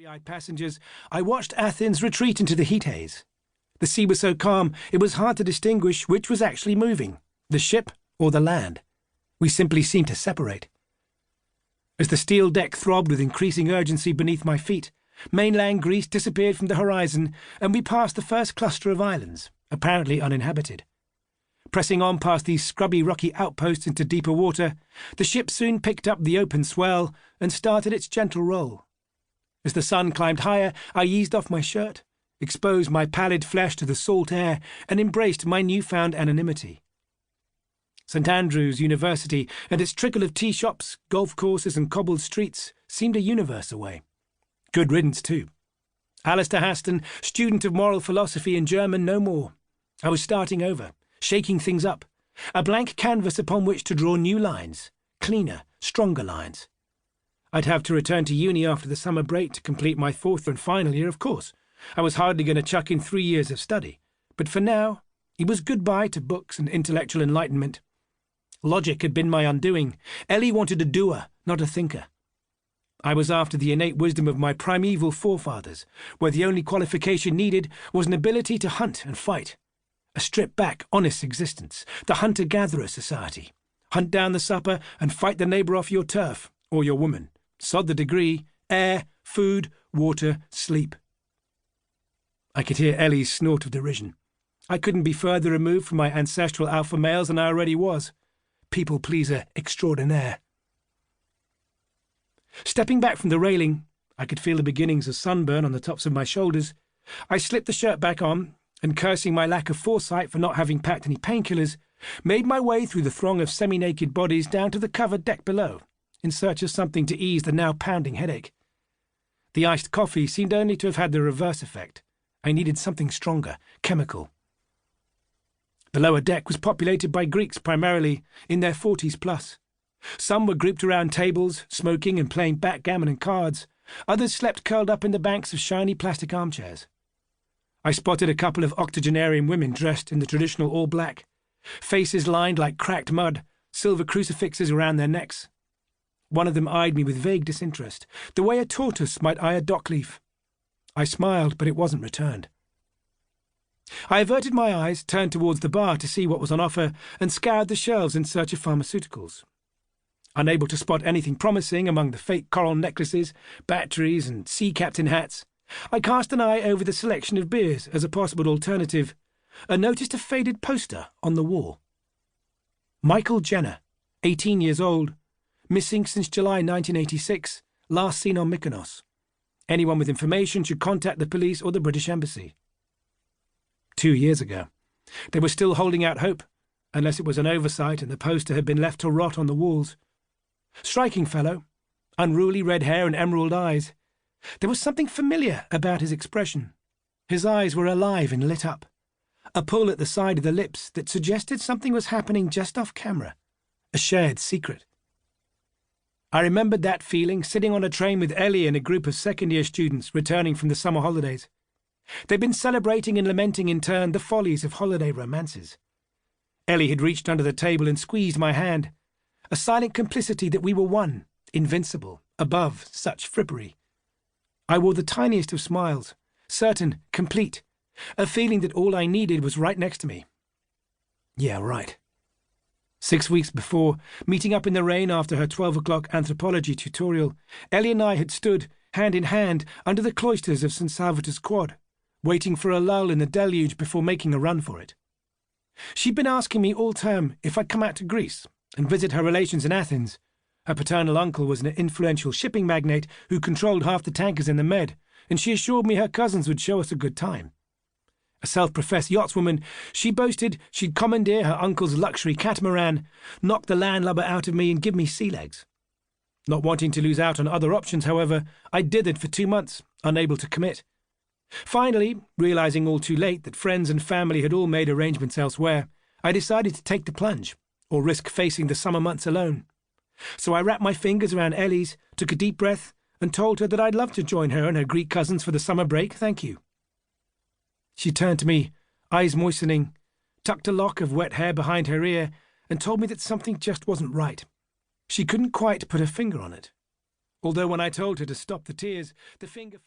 Starry-eyed passengers, I watched Athens retreat into the heat haze. The sea was so calm, it was hard to distinguish which was actually moving, the ship or the land. We simply seemed to separate. As the steel deck throbbed with increasing urgency beneath my feet, mainland Greece disappeared from the horizon, and we passed the first cluster of islands, apparently uninhabited. Pressing on past these scrubby rocky outposts into deeper water, the ship soon picked up the open swell and started its gentle roll. As the sun climbed higher, I eased off my shirt, exposed my pallid flesh to the salt air, and embraced my newfound anonymity. St Andrews University and its trickle of tea shops, golf courses and cobbled streets seemed a universe away. Good riddance, too. Alistair Haston, student of moral philosophy and German, no more. I was starting over, shaking things up, a blank canvas upon which to draw new lines, cleaner, stronger lines. I'd have to return to uni after the summer break to complete my fourth and final year, of course. I was hardly going to chuck in 3 years of study. But for now, it was goodbye to books and intellectual enlightenment. Logic had been my undoing. Ellie wanted a doer, not a thinker. I was after the innate wisdom of my primeval forefathers, where the only qualification needed was an ability to hunt and fight. A stripped-back, honest existence, the hunter-gatherer society. Hunt down the supper and fight the neighbour off your turf, or your woman. Sod the degree, air, food, water, sleep. I could hear Ellie's snort of derision. I couldn't be further removed from my ancestral alpha males than I already was. People-pleaser extraordinaire. Stepping back from the railing, I could feel the beginnings of sunburn on the tops of my shoulders. I slipped the shirt back on, and cursing my lack of foresight for not having packed any painkillers, made my way through the throng of semi-naked bodies down to the covered deck below, in search of something to ease the now pounding headache. The iced coffee seemed only to have had the reverse effect. I needed something stronger, chemical. The lower deck was populated by Greeks primarily, in their 40s plus. Some were grouped around tables, smoking and playing backgammon and cards. Others slept curled up in the banks of shiny plastic armchairs. I spotted a couple of octogenarian women dressed in the traditional all-black, faces lined like cracked mud, silver crucifixes around their necks. One of them eyed me with vague disinterest, the way a tortoise might eye a dock leaf. I smiled, but it wasn't returned. I averted my eyes, turned towards the bar to see what was on offer, and scoured the shelves in search of pharmaceuticals. Unable to spot anything promising among the fake coral necklaces, batteries, and sea captain hats, I cast an eye over the selection of beers as a possible alternative, and noticed a faded poster on the wall. Michael Jenner, 18 years old, missing since July 1986, last seen on Mykonos. Anyone with information should contact the police or the British Embassy. 2 years ago. They were still holding out hope, unless it was an oversight and the poster had been left to rot on the walls. Striking fellow, unruly red hair and emerald eyes. There was something familiar about his expression. His eyes were alive and lit up. A pull at the side of the lips that suggested something was happening just off camera. A shared secret. I remembered that feeling sitting on a train with Ellie and a group of second-year students returning from the summer holidays. They'd been celebrating and lamenting in turn the follies of holiday romances. Ellie had reached under the table and squeezed my hand. A silent complicity that we were one, invincible, above such frippery. I wore the tiniest of smiles, certain, complete, a feeling that all I needed was right next to me. Yeah, right. 6 weeks before, meeting up in the rain after her 12 o'clock anthropology tutorial, Ellie and I had stood, hand in hand, under the cloisters of St Salvator's Quad, waiting for a lull in the deluge before making a run for it. She'd been asking me all term if I'd come out to Greece and visit her relations in Athens. Her paternal uncle was an influential shipping magnate who controlled half the tankers in the Med, and she assured me her cousins would show us a good time. A self-professed yachtswoman, she boasted she'd commandeer her uncle's luxury catamaran, knock the landlubber out of me and give me sea legs. Not wanting to lose out on other options, however, I dithered for 2 months, unable to commit. Finally, realising all too late that friends and family had all made arrangements elsewhere, I decided to take the plunge, or risk facing the summer months alone. So I wrapped my fingers around Ellie's, took a deep breath, and told her that I'd love to join her and her Greek cousins for the summer break, thank you. She turned to me, eyes moistening, tucked a lock of wet hair behind her ear, and told me that something just wasn't right. She couldn't quite put her finger on it. Although when I told her to stop the tears, the finger...